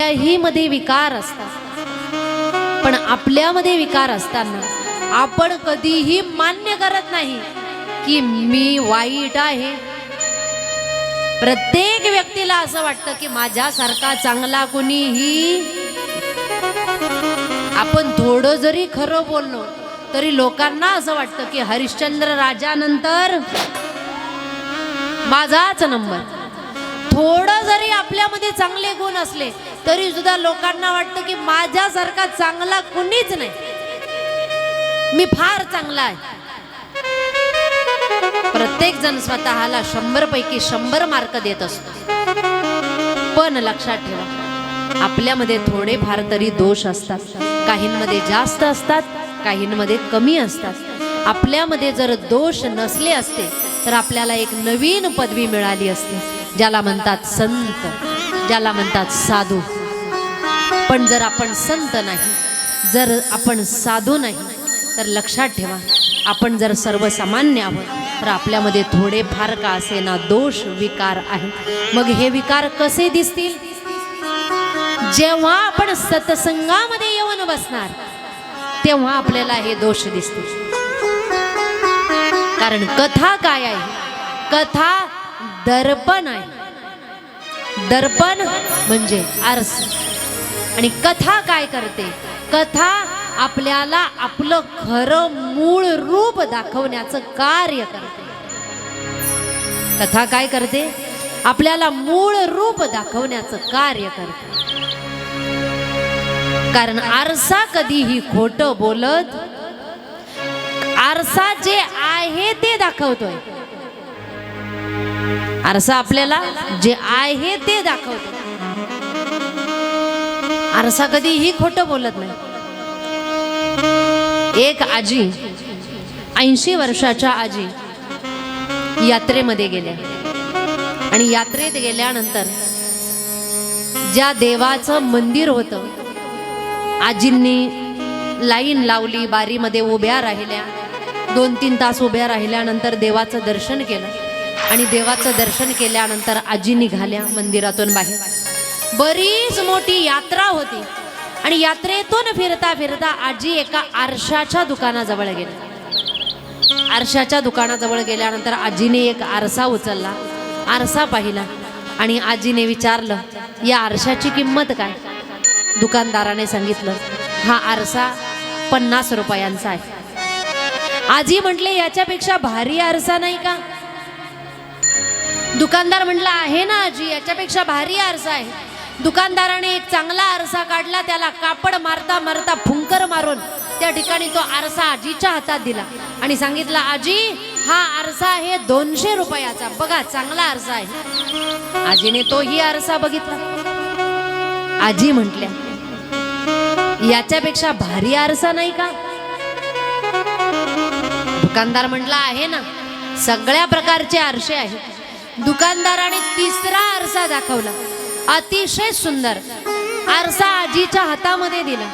आपल्याही मध्ये विकार असतात, पण आपल्यामध्ये विकार असताना आपण कधीही मान्य करत नाही की मी वाईट आहे. प्रत्येक व्यक्तीला असं वाटतं की माझ्यासारखा चांगला कुणीही. आपण थोडं जरी खरं बोललो तरी लोकांना असं वाटतं की हरिश्चंद्र राजानंतर माझाच नंबर. थोडं जरी आपल्यामध्ये चांगले गुण असले तरी सुद्धा लोकांना वाटतं की माझ्यासारखा चांगला कुणीच नाही, मी फार चांगला आहे. प्रत्येक जण स्वतःला 100 पैकी 100 मार्क देत असतो. पण लक्षात ठेवा, आपल्यामध्ये थोडे फार तरी दोष असतात. काहींमध्ये जास्त असतात, काहींमध्ये कमी असतात. आपल्यामध्ये जर दोष नसले असते तर आपल्याला एक नवीन पदवी मिळाली असते, ज्याला म्हणतात संत, ज्याला म्हणतात साधू. पण जर आपण संत नाही, जर आपण साधू नाही, तर लक्षात ठेवा, आपण जर सर्वसामान्य आहोत तर आपल्यामध्ये थोडे फार का असेना दोष विकार आहेत. मग हे विकार कसे दिसतील? जेव्हा आपण सत्संगामध्ये येऊन बसणार तेव्हा आपल्याला हे दोष दिसतील. कारण कथा काय आहे? कथा दर्पण आहे. दर्पण म्हणजे आरसा. आणि कथा काय करते? कथा आपल्याला आपलं खरं मूळ रूप दाखवण्याचं कार्य करते. कथा काय करते? आपल्याला मूळ रूप दाखवण्याचं कार्य करते. कारण आरसा कधीही खोटं बोलत, आरसा जे आहे ते दाखवतोय. आरसा आपल्याला जे आहे ते दाखवतो. आरसा कधीही खोटं बोलत नाही. एक आजी, 80 वर्षाच्या आजी यात्रेमध्ये गेल्या. आणि यात्रेत गेल्यानंतर ज्या देवाचं मंदिर होतं, आजींनी लाईन लावली, बारीमध्ये उभ्या राहिल्या. 2-3 तास उभ्या राहिल्यानंतर देवाचं दर्शन केलं. आणि देवाचं दर्शन केल्यानंतर आजी निघाल्या मंदिरातून बाहेर. बरीच मोठी यात्रा होती. आणि यात्रेतून फिरता फिरता आजी एका आरशाच्या दुकानाजवळ गेली. आरशाच्या दुकानाजवळ गेल्यानंतर आजीने एक आरसा उचलला, आरसा पाहिला आणि आजीने विचारलं, या आरशाची किंमत काय? दुकानदाराने सांगितलं, हा आरसा 50 रुपयांचा आहे. आजी म्हटले, याच्यापेक्षा भारी आरसा नाही का? दुकानदार म्हटला, आहे ना आजी, याच्यापेक्षा भारी आरसा आहे. दुकानदाराने एक चांगला आरसा काढला, त्याला कापड मारता मारता फुंकर मारून त्या ठिकाणी तो आरसा आजीच्या हातात दिला आणि सांगितलं, आजी हा आरसा आहे 200 रुपयाचा, बघा चांगला आरसा आहे. आजीने तोही आरसा बघितला. आजी म्हटल्या, याच्यापेक्षा भारी आरसा नाही का? दुकानदार म्हटला, आहे ना, सगळ्या प्रकारचे आरसे आहेत. दुकानदाराने तिसरा आरसा दाखवला, अतिशय सुंदर आरसा आजीच्या हातामध्ये दिला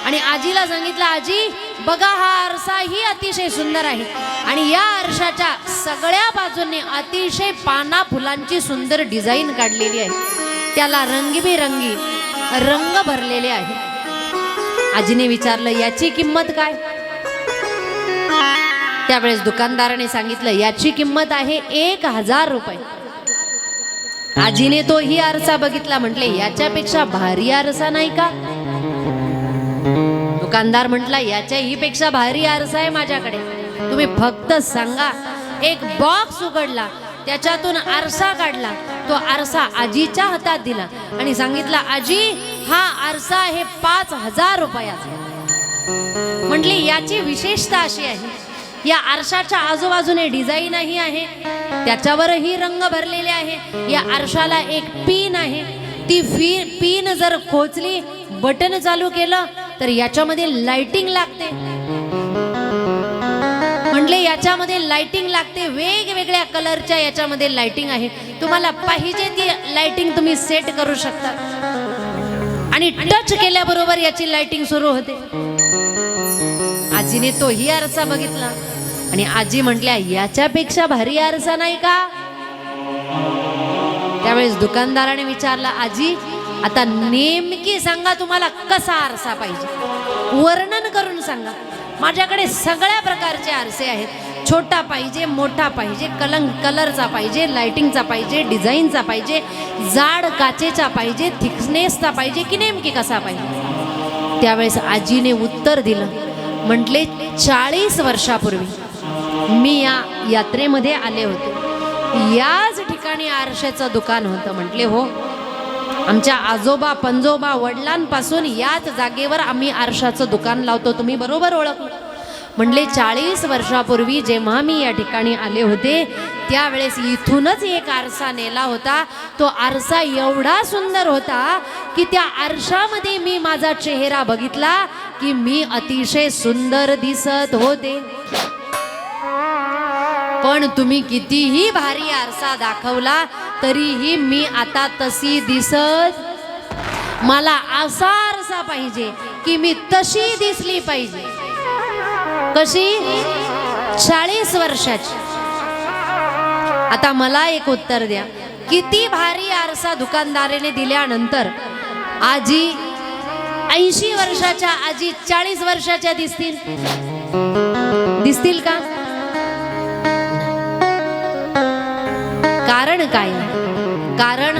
आणि आजीला सांगितलं, आजी बघा हा आरसा ही अतिशय सुंदर आहे आणि या आरशाच्या सगळ्या बाजूने अतिशय पाना फुलांची सुंदर डिझाईन काढलेली आहे, त्याला रंगीबेरंगी रंग भरलेले आहे. आजीने विचारलं, याची किंमत काय? त्यावेळेस दुकानदाराने सांगितलं, याची किंमत आहे 1000 रुपये. आजीने तोही आरसा बघितला, म्हटले, याच्यापेक्षा भारी आरसा नाही का? दुकानदार म्हटला, याच्याही पेक्षा भारी आरसा आहे माझ्याकडे, तुम्ही फक्त सांगा. एक बॉक्स उघडला, त्याच्यातून आरसा काढला, तो आरसा आजीच्या हातात दिला आणि सांगितलं, आजी हा आरसा आहे 5000 रुपयाचा. म्हटली, याची विशेषता अशी आहे, या आरशाच्या आजूबाजूने डिझाईनही आहे, त्याच्यावरही रंग भरलेले आहे. या आरशाला एक पिन आहे, ती पिन जर खोचली, बटन चालू केलं तर याच्यामध्ये लाइटिंग लागते. म्हणले, याच्यामध्ये लाइटिंग लागते, वेगवेगळ्या कलरच्या याच्यामध्ये लाइटिंग आहे, तुम्हाला पाहिजे ती लाइटिंग तुम्ही सेट करू शकता आणि टच केल्याबरोबर याची लाइटिंग सुरू होते. आजीने तोही आरसा बघितला आणि आजी म्हटल्या, याच्यापेक्षा भारी आरसा नाही का? त्यावेळेस दुकानदाराने विचारलं, आजी आता नेमकी सांगा तुम्हाला कसा आरसा पाहिजे, वर्णन करून सांगा. माझ्याकडे सगळ्या प्रकारचे आरसे आहेत. छोटा पाहिजे, मोठा पाहिजे, कलरचा पाहिजे, लाइटिंगचा पाहिजे, डिझाईनचा पाहिजे, जाड काचेचा पाहिजे, थिकनेसचा पाहिजे, की नेमकी कसा पाहिजे. त्यावेळेस आजीने उत्तर दिलं, म्हटले 40 वर्षापूर्वी मी या यात्रेमध्ये आले होते. याच ठिकाणी आरशाचं दुकान होतं. म्हटले हो, आमच्या आजोबा पंजोबा वडिलांपासून याच जागेवर आम्ही आरशाचं दुकान लावतो. तुम्ही बरोबर ओळखलं. म्हणले 40 वर्षापूर्वी जेव्हा मी या ठिकाणी आले होते त्यावेळेस इथूनच एक आरसा नेला होता. तो आरसा एवढा सुंदर होता की त्या आरशामध्ये मी माझा चेहरा बघितला की मी अतिशय सुंदर दिसत होते. पण तुम्ही कितीही भारी आरसा दाखवला तरीही मी आता तशी दिसत. मला असा आरसा पाहिजे की मी तशी दिसली पाहिजे. कशी? 40 वर्षाची. आता मला एक उत्तर द्या, किती भारी आरसा दुकानदाराने दिल्यानंतर आजी 80 वर्षाच्या आजी 40 वर्षाच्या दिसतील? दिसतील का? कारण काय? कारण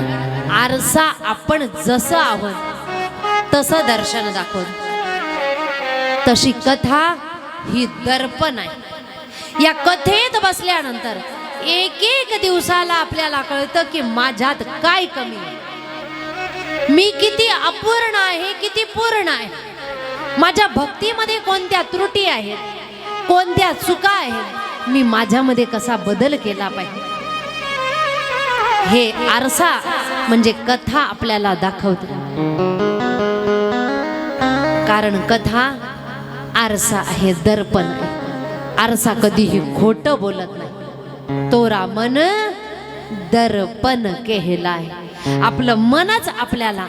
आरसा आपण जसं आहोत तसं दर्शन दाखवतो. तशी कथा ही दर्पण आहे. या कथेत बसल्यानंतर एक एक दिवसाला आपल्याला कळतं की माझ्यात काय कमी आहे, मी किती अपूर्ण आहे, किती पूर्ण आहे, माझ्या भक्तीमध्ये कोणत्या त्रुटी आहेत, कोणत्या चुका आहेत, मी माझ्यामध्ये कसा बदल केला पाहिजे. हे आरसा म्हणजे कथा आपल्याला दाखवते. कारण कथा आरसा आहे, दर्पण आहे. आरसा कधीही खोटं बोलत नाही. तोरा मन दर्पण कहलाय. आपलं मनच आपल्याला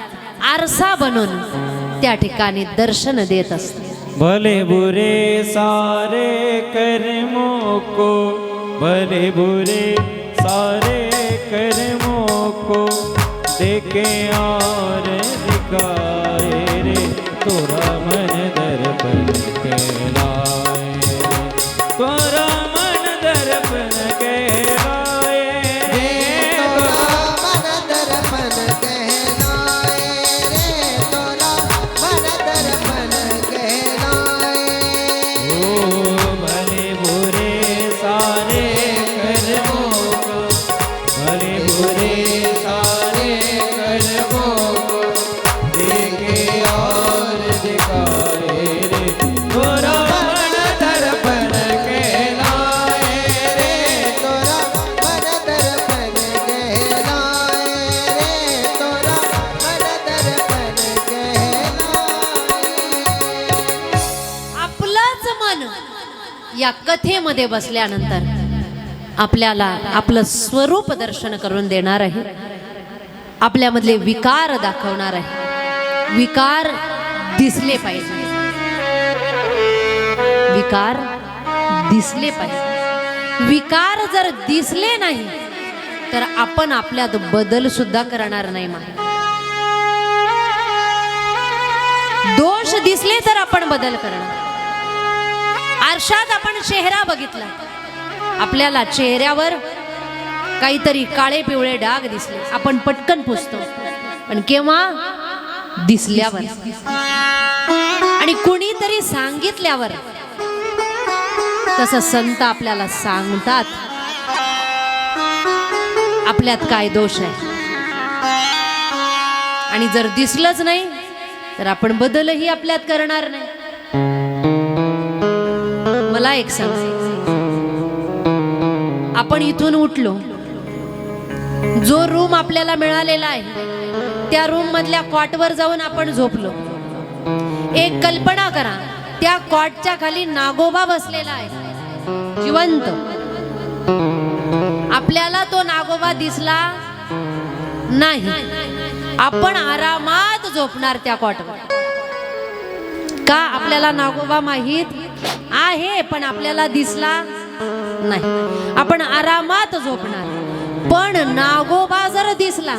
आरसा बनवून त्या ठिकाणी दर्शन देत असते. भले बुरे सारे कर्मों को, भले बुरे सारे कर्मों को देखे और दिखाए रे तोरा मन दर्पण कहलाए, तोरा मन दर्पण कहलाए रे तोरा मन दर्पण कहलाए रे तोरा मन दर्पण कहलाए. ओ भले बुरे सारे कर्मों को, भले बुरे सारे कर्मों को देखे और दिखाए रे तोरा मन दर्पण कहलाए रे तोरा मन दर्पण कहलाए रे तोरा मन दर्पण कहलाए. आपलंच मन या कथेमध्ये बसल्यानंतर आपल्याला आपलं स्वरूप दर्शन करून देणार आहे. आपल्यामधले विकार दाखवणार आहे. विकार दिसले पाहिजे, विकार दिसले पाहिजे. विकार जर दिसले नाही तर आपण आपल्यात बदल सुद्धा करणार नाही. दोष दिसले तर आपण बदल करणार. आरशात आपण चेहरा बघितला, आपल्याला चेहऱ्यावर काहीतरी काळे पिवळे डाग दिसले, आपण पटकन पुसतो. पण केव्हा? दिसल्यावर आणि कुणीतरी सांगितल्यावर. तसं संत आपल्याला सांगतात आपल्यात काय दोष आहे. आणि जर दिसलंच नाही तर आपण बदलही आपल्यात करणार नाही. मला एक सांग, आपण इथून उठलो, जो रूम आपल्याला मिळालेला आहे त्या रूम मधल्या कॉटवर जाऊन आपण झोपलो. एक कल्पना करा, त्या कॉटच्या खाली नागोबा बसलेला आहे, जिवंत. आपल्याला तो नागोबा दिसला नाही, आपण आरामात झोपणार त्या कॉटवर. का? आपल्याला नागोबा माहित आहे पण आपल्याला दिसला नाही, आपण आरामात झोपणार. पण नागोबा जर दिसला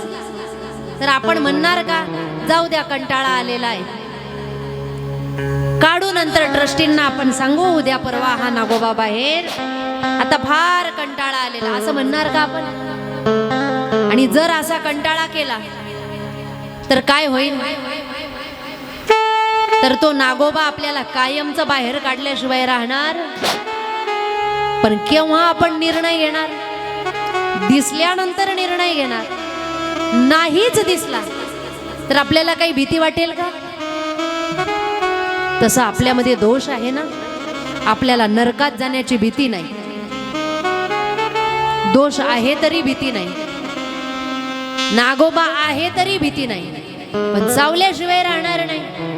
तर आपण म्हणणार का जाऊ द्या कंटाळा आलेला आहे, काढू नंतर ट्रस्टींना आपण सांगू उद्या परवा हा नागोबा बाहेर, आता फार कंटाळा आलेला, असं म्हणणार का आपण? आणि जर असा कंटाळा केला तर काय होईल? तर तो नागोबा आपल्याला कायमचं बाहेर काढल्याशिवाय राहणार. पण केव्हा आपण निर्णय घेणार? दिसल्यानंतर निर्णय घेणार. नाहीच दिसला तर आपल्याला काही भीती वाटेल का? तसा आपल्यामध्ये दोष आहे ना, आपल्याला नरकात जाण्याची भीती नाही. दोष आहे तरी भीती नाही, नागोबा आहे तरी भीती नाही, पण चावल्याशिवाय राहणार नाही.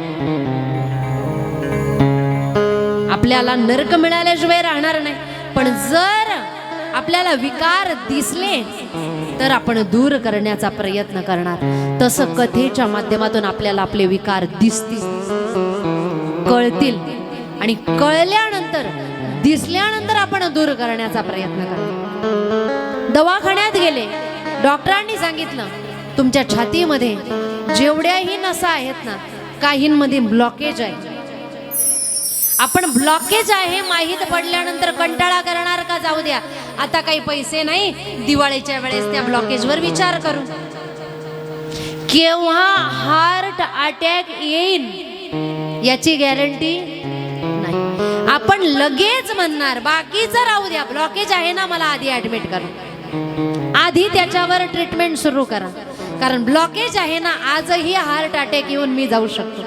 आपल्याला नरक मिळाल्याशिवाय राहणार नाही. पण जर आपल्याला विकार दिसले तर आपण दूर करण्याचा प्रयत्न करणार. तसं कथेच्या माध्यमातून आपल्याला आपले विकार दिसतील, कळतील, आणि कळल्यानंतर दिसल्यानंतर आपण दूर करण्याचा प्रयत्न करणार. दवाखान्यात गेले, डॉक्टरांनी सांगितलं तुमच्या छातीमध्ये जेवढ्याही नसा आहेत ना, काहींमध्ये ब्लॉकेज आहे. आपण ब्लॉकेज आहे माहीत पडल्यानंतर कंटाळा करणार का जाऊ द्या आता काही पैसे नाही, दिवाळीच्या वेळेस त्या ब्लॉकेजवर विचार करू. केव्हा हार्ट अटॅक येईल याची गॅरंटी नाही. आपण लगेच म्हणणार बाकीचं राहू द्या, ब्लॉकेज आहे ना, मला आधी ऍडमिट करा, आधी त्याच्यावर ट्रीटमेंट सुरू करा, कारण ब्लॉकेज आहे ना, आजही हार्ट अटॅक येऊन मी जाऊ शकतो.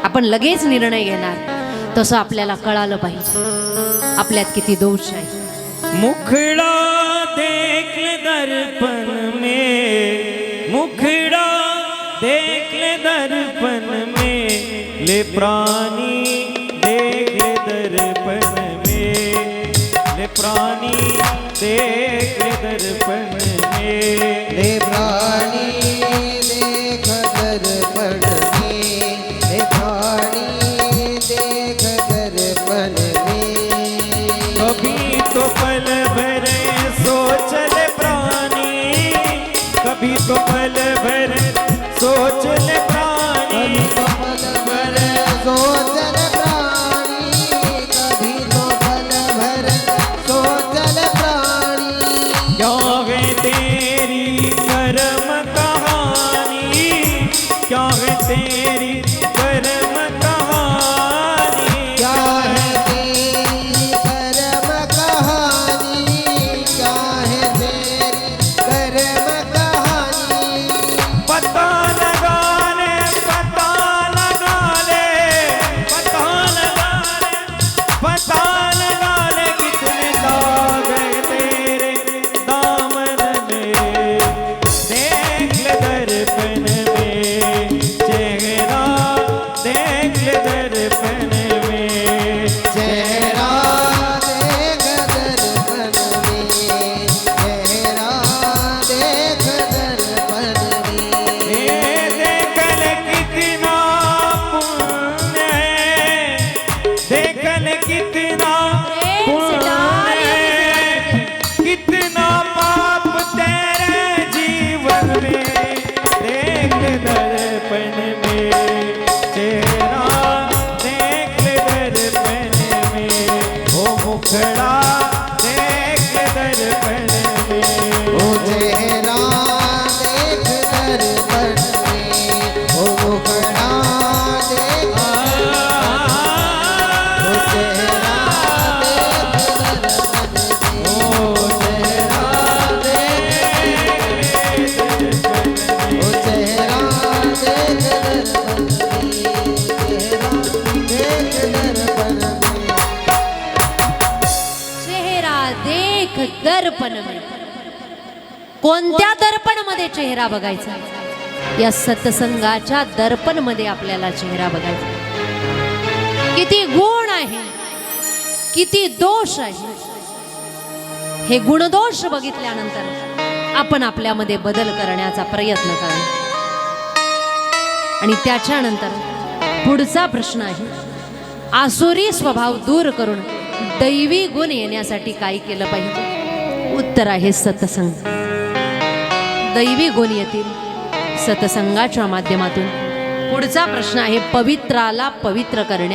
आपण लगेच निर्णय घेणार. तसं आपल्याला कळालं पाहिजे आपल्यात किती दोष आहे. मुखड़ा देख ले दर्पण में, मुखड़ा देख ले दर्पण में, ले प्राणी देख ले दर्पण में, ले प्राणी देख ले दर्पण में, ले प्राणी देख दर्पण में, ले प्राणी देख दर्पण में. कभी तो पल भर सोच ले प्राणी, कभी तो पल भर सोच ले प्राणी, पल भर सोचल प्राणी, कभी तो पल भर सोचल प्राणी. क्या है तेरी कर्म कहानी, क्या है तेरी कर्म कहानी, क्या है तेरी कर्म कहानी, क्या है तेरी कर्म कहानी. पता लगा ले, पता लगा ले, पता लगा ले, पता लगा ले, कितने दाग हैं तेरे दामन में. देख ले दर्पण में चेहरा, देख ले दर्पण में चेहरा देख दर्पण में, चेहरा देख दर्पण में. देख ले कितना पुण्य है, देख ले कितना पुण्य है, कितना पाप तेरे जीवन में. देख ले दर्पण में चेहरा, देख ले दर्पण में ओ मुखड़ा, देख ले दर्पण में ओ चेहरा देख दर्पण में, ओ मुखड़ा देख, ओ चेहरा देख दर्पण में, ओ चेहरा देख, ओ चेहरा देख दर्पण में, चेहरा देख दर्पण में. चेहरा देख दर्पण में. कोणत्या दर्पण मध्ये चेहरा बघायचा? या सत्संगाच्या दर्पण मध्ये आपल्याला चेहरा बघायचा. किती गुण आहे, किती दोष आहे, हे गुणदोष बघितल्यानंतर आपण आपल्यामध्ये बदल करण्याचा प्रयत्न करणार. आणि त्याच्यानंतर पुढचा प्रश्न आहे, आसुरी स्वभाव दूर करून दैवी गुण येण्यासाठी काय केलं पाहिजे? उत्तर आहे सत्संग. दैवी गुण येतील सत्संगाच्या माध्यमातून. पुढचा प्रश्न आहे, पवित्राला पवित्र करण्या